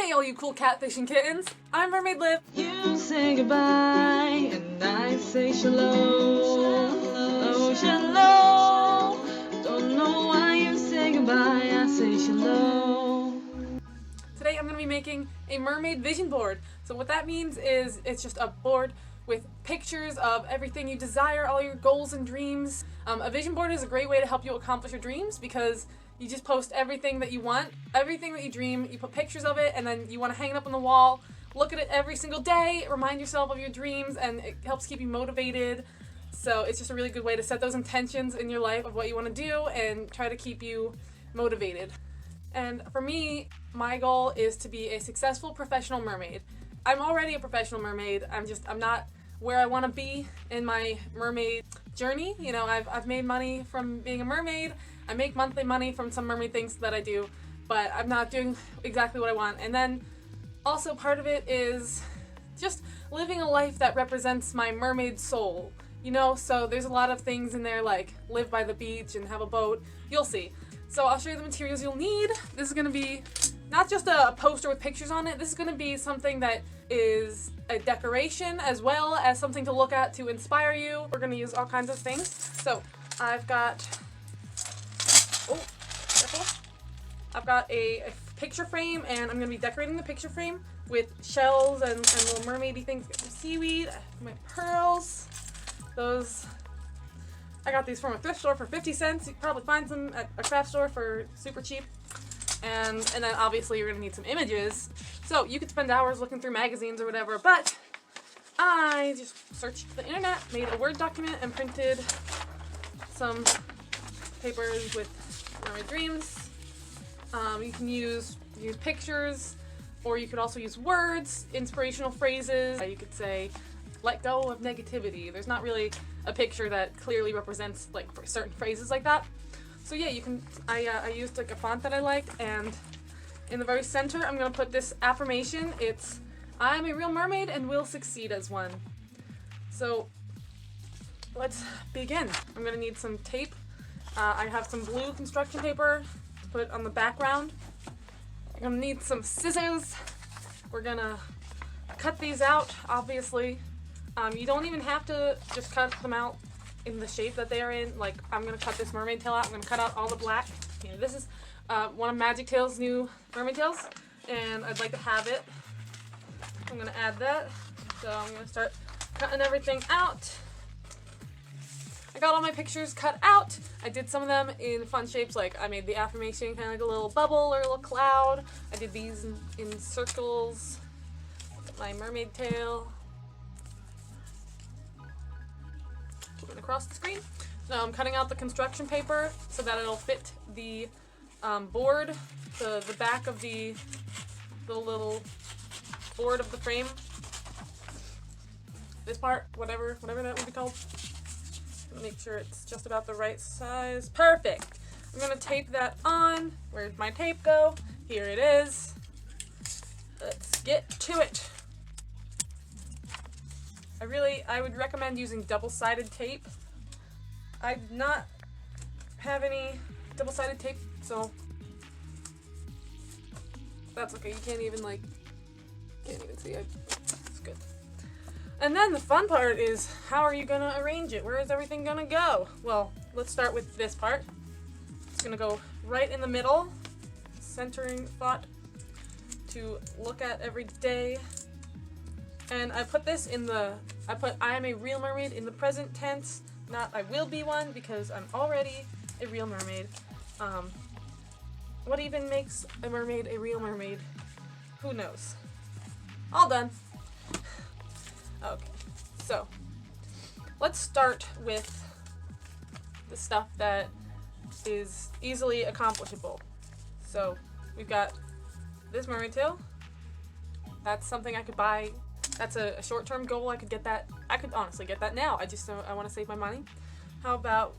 Hey all you cool catfish and kittens, I'm Mermaid Liv. You say goodbye and I say shalom. Oh, shalom. Don't know why you say goodbye, I say shalom. Today I'm going to be making a mermaid vision board. So what that means is it's just a board with pictures of everything you desire, all your goals and dreams. A vision board is a great way to help you accomplish your dreams because you just post everything that you want, everything that you dream, you put pictures of it, and then you want to hang it up on the wall, look at it every single day, remind yourself of your dreams, and it helps keep you motivated. So it's just a really good way to set those intentions in your life of what you want to do and try to keep you motivated. And for me, my goal is to be a successful professional mermaid. I'm already a professional mermaid. I'm not where I want to be in my mermaid journey. You know, I've made money from being a mermaid. I make monthly money from some mermaid things that I do, but I'm not doing exactly what I want. And then also part of it is just living a life that represents my mermaid soul. You know, so there's a lot of things in there like live by the beach and have a boat. You'll see. So I'll show you the materials you'll need. This is going to be not just a poster with pictures on it. This is going to be something that is a decoration as well as something to look at to inspire you. We're going to use all kinds of things. So I've got a picture frame, and I'm going to be decorating the picture frame with shells and little mermaidy things. Got some seaweed, my pearls. Those, I got these from a thrift store for 50 cents. You can probably find them at a craft store for super cheap. And then obviously you're going to need some images. So you could spend hours looking through magazines or whatever, but I just searched the internet, made a Word document, and printed some papers with Mermaid Dreams. You can use pictures, or you could also use words, inspirational phrases. You could say, let go of negativity. There's not really a picture that clearly represents like certain phrases like that. So yeah, you can, I used like a font that I like, and in the very center I'm going to put this affirmation. It's, I'm a real mermaid and will succeed as one. So let's begin. I'm going to need some tape. I have some blue construction paper to put on the background. I'm going to need some scissors. We're going to cut these out, obviously. You don't even have to just cut them out in the shape that they are in. Like, I'm going to cut this mermaid tail out. I'm going to cut out all the black. You know, this is one of Magic Tail's new mermaid tails, and I'd like to have it. I'm going to add that. So I'm going to start cutting everything out. I got all my pictures cut out. I did some of them in fun shapes, like I made the affirmation kind of like a little bubble or a little cloud. I did these in circles. My mermaid tail. Moving across the screen. Now I'm cutting out the construction paper so that it'll fit the board, the back of the little board of the frame. This part, whatever that would be called. Make sure it's just about the right size. Perfect. I'm gonna tape that on. Where'd my tape go? Here it is. Let's get to it. I would recommend using double-sided tape. I do not have any double-sided tape, so that's okay. You can't even see it. It's good. And then the fun part is, how are you gonna arrange it? Where is everything gonna go? Well, let's start with this part. It's gonna go right in the middle, centering thought to look at every day. And I put this I am a real mermaid in the present tense, not I will be one, because I'm already a real mermaid. What even makes a mermaid a real mermaid? Who knows? All done. Okay, so let's start with the stuff that is easily accomplishable. So we've got this mermaid tail. That's something I could buy. That's a short-term goal. I could honestly get that now. I want to save my money. How about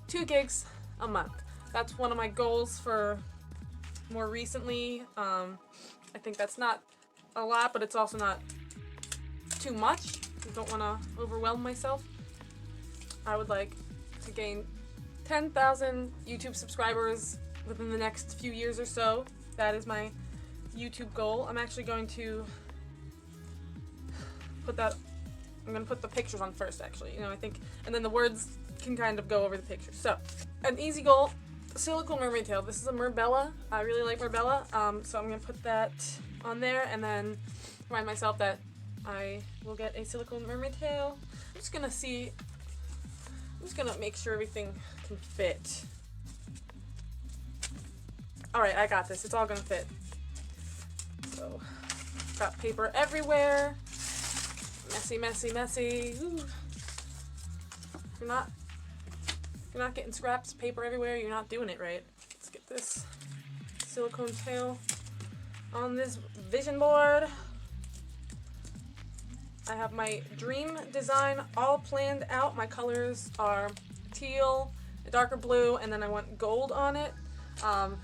2 gigs a month? That's one of my goals for more recently. I think that's not a lot, but it's also not too much. I don't want to overwhelm myself. I would like to gain 10,000 YouTube subscribers within the next few years or so. That is my YouTube goal. I'm actually going to put that, I'm going to put the pictures on first actually, you know, I think, and then the words can kind of go over the pictures. So, an easy goal, silicone mermaid tail. This is a Merbella. I really like Merbella, so I'm going to put that on there and then remind myself that I will get a silicone mermaid tail. I'm just going to make sure everything can fit. Alright, I got this. It's all going to fit. So, got paper everywhere. Messy, messy, messy. Ooh. If you're not getting scraps of paper everywhere, you're not doing it right. Let's get this silicone tail on this vision board. I have my dream design all planned out. My colors are teal, a darker blue, and then I want gold on it. I'm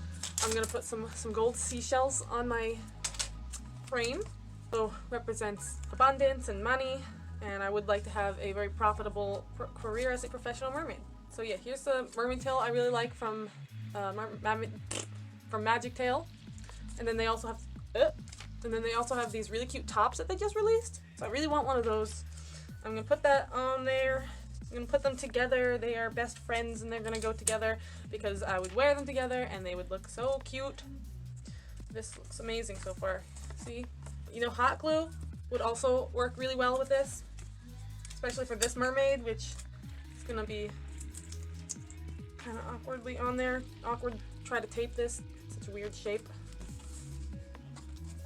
gonna put some gold seashells on my frame. So represents abundance and money, and I would like to have a very profitable career as a professional mermaid. So yeah, here's the mermaid tail I really like from Magic Tail, and then they also have these really cute tops that they just released. So I really want one of those. I'm gonna put that on there. I'm gonna put them together. They are best friends, and they're gonna go together because I would wear them together, and they would look so cute. This looks amazing so far. See? You know, hot glue would also work really well with this, especially for this mermaid, which is gonna be kind of awkwardly on there. Awkward to try to tape this. It's such a weird shape.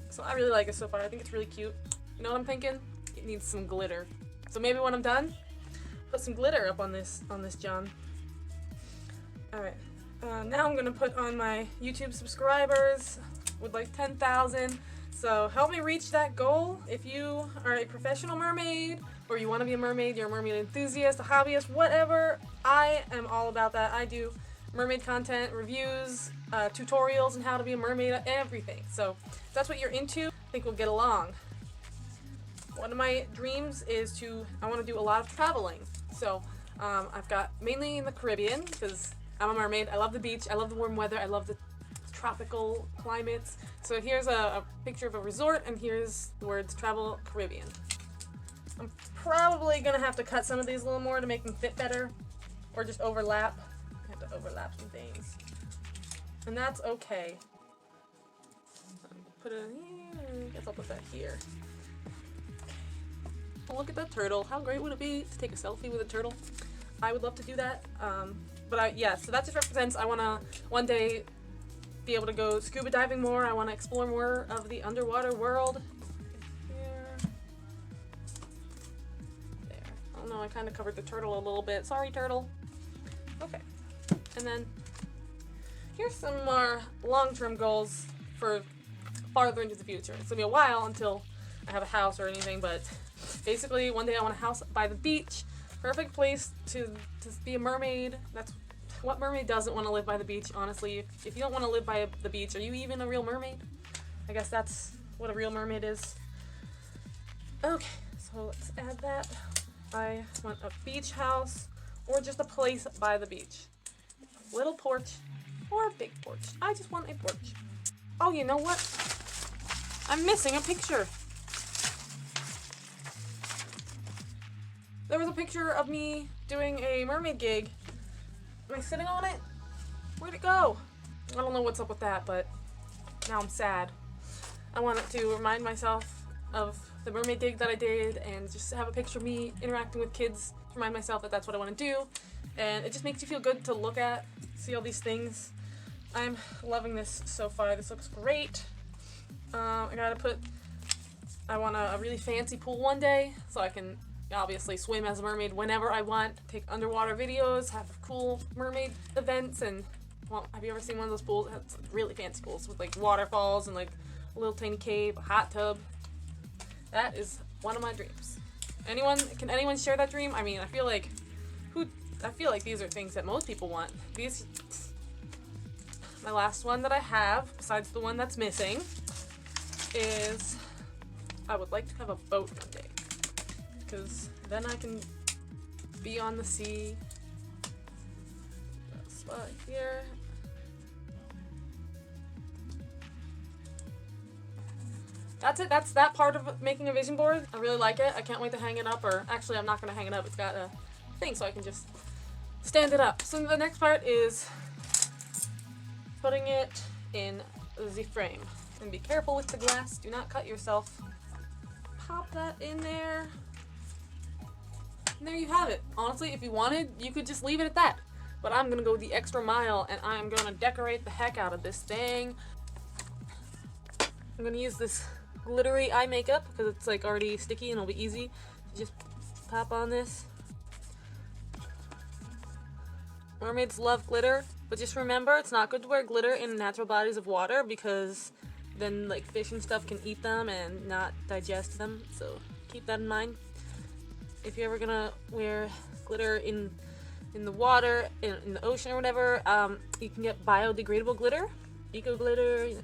So I really like it so far. I think it's really cute. You know what I'm thinking? It needs some glitter. So maybe when I'm done, put some glitter up on this John. Alright. Now I'm gonna put on my YouTube subscribers. Would like 10,000. So help me reach that goal. If you are a professional mermaid, or you want to be a mermaid, you're a mermaid enthusiast, a hobbyist, whatever, I am all about that. I do mermaid content, reviews, tutorials on how to be a mermaid, everything. So if that's what you're into, I think we'll get along. One of my dreams is I want to do a lot of traveling. So I've got mainly in the Caribbean, because I'm a mermaid. I love the beach, I love the warm weather, I love the tropical climates. So here's a picture of a resort, and here's the words Travel Caribbean. I'm probably gonna have to cut some of these a little more to make them fit better, or just overlap. I have to overlap some things, and that's okay. Put it in here. I guess I'll put that here. Oh, look at that turtle. How great would it be to take a selfie with a turtle? I would love to do that. So that just represents I want to one day be able to go scuba diving more. I want to explore more of the underwater world. Here. There. Oh no, I kind of covered the turtle a little bit. Sorry, turtle. Okay. And then here's some more long-term goals for farther into the future. It's gonna be a while until I have a house or anything, but basically one day I want a house by the beach. Perfect place to be a mermaid. That's what mermaid doesn't want to live by the beach, honestly. If you don't want to live by the beach, are you even a real mermaid? I guess that's what a real mermaid is. Okay, so let's add that. I want a beach house, or just a place by the beach. Little porch, or a big porch. I just want a porch. Oh, you know what? I'm missing a picture. There was a picture of me doing a mermaid gig. Am I sitting on it? Where'd it go? I don't know what's up with that, but now I'm sad. I wanted to remind myself of the mermaid gig that I did, and just have a picture of me interacting with kids to remind myself that that's what I want to do. And it just makes you feel good to look at, see all these things. I'm loving this so far. This looks great. I want a really fancy pool one day, so I can obviously swim as a mermaid whenever I want, take underwater videos, have cool mermaid events, and, well, have you ever seen one of those pools? It's really fancy pools with like waterfalls and like a little tiny cave, a hot tub. That is one of my dreams. Can anyone share that dream? I mean, I feel like these are things that most people want. My last one that I have, besides the one that's missing, is I would like to have a boat one day. Because then I can be on the sea. Got a spot here. that's it. That's that part of making a vision board. I really like it. I can't wait to hang it up, or actually I'm not going to hang it up. It's got a thing so I can just stand it up. So the next part is putting it in the frame. And be careful with the glass. Do not cut yourself. Pop that in there. And there you have it. Honestly, if you wanted, you could just leave it at that. But I'm going to go the extra mile and I'm going to decorate the heck out of this thing. I'm going to use this glittery eye makeup because it's like already sticky and it'll be easy to just pop on this. Mermaids love glitter, but just remember it's not good to wear glitter in natural bodies of water because then like fish and stuff can eat them and not digest them, so keep that in mind. If you're ever gonna wear glitter in the water, in the ocean or whatever, you can get biodegradable glitter, eco glitter, you know,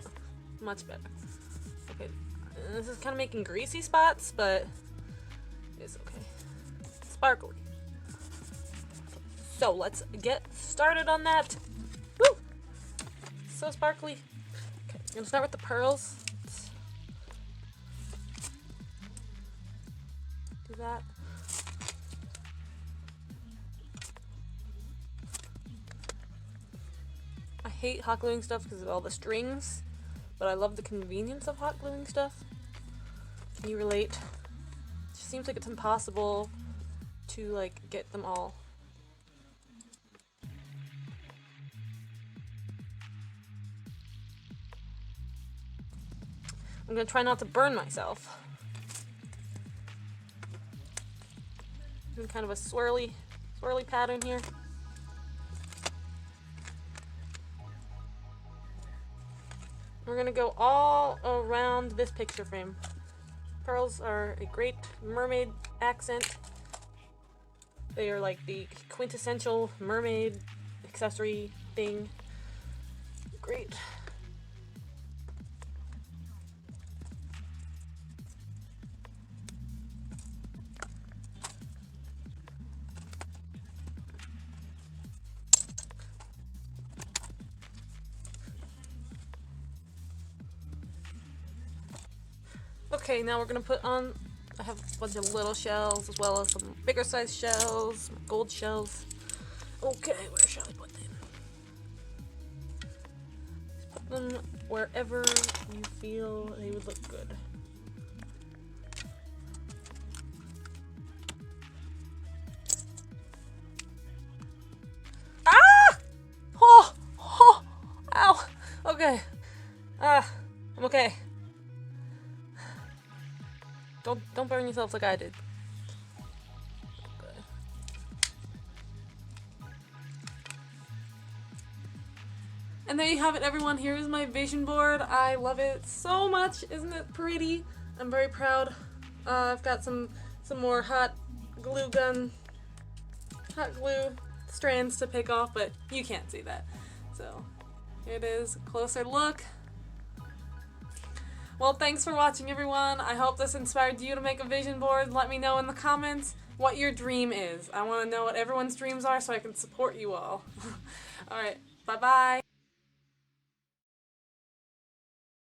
much better. Okay, this is kind of making greasy spots, but it's okay. Sparkly. So let's get started on that. Woo! So sparkly. Okay, I'm gonna start with the pearls. Do that. I hate hot gluing stuff because of all the strings, but I love the convenience of hot gluing stuff. Can you relate? It just seems like it's impossible to like get them all. I'm gonna try not to burn myself. Doing kind of a swirly pattern here. We're gonna go all around this picture frame. Pearls are a great mermaid accent. They are like the quintessential mermaid accessory thing. Great. Okay, now we're gonna put on, I have a bunch of little shells as well as some bigger size shells, gold shells. Okay, where shall I put them? Just put them wherever you feel they would look good. Ah! Oh! Oh! Ow! Okay. I'm okay. Don't burn yourself like I did. Okay. And there you have it, everyone. Here is my vision board. I love it so much. Isn't it pretty? I'm very proud. I've got some more hot glue strands to pick off, but you can't see that. So here it is, a closer look. Well, thanks for watching, everyone. I hope this inspired you to make a vision board. Let me know in the comments what your dream is. I want to know what everyone's dreams are so I can support you all. Alright, bye-bye.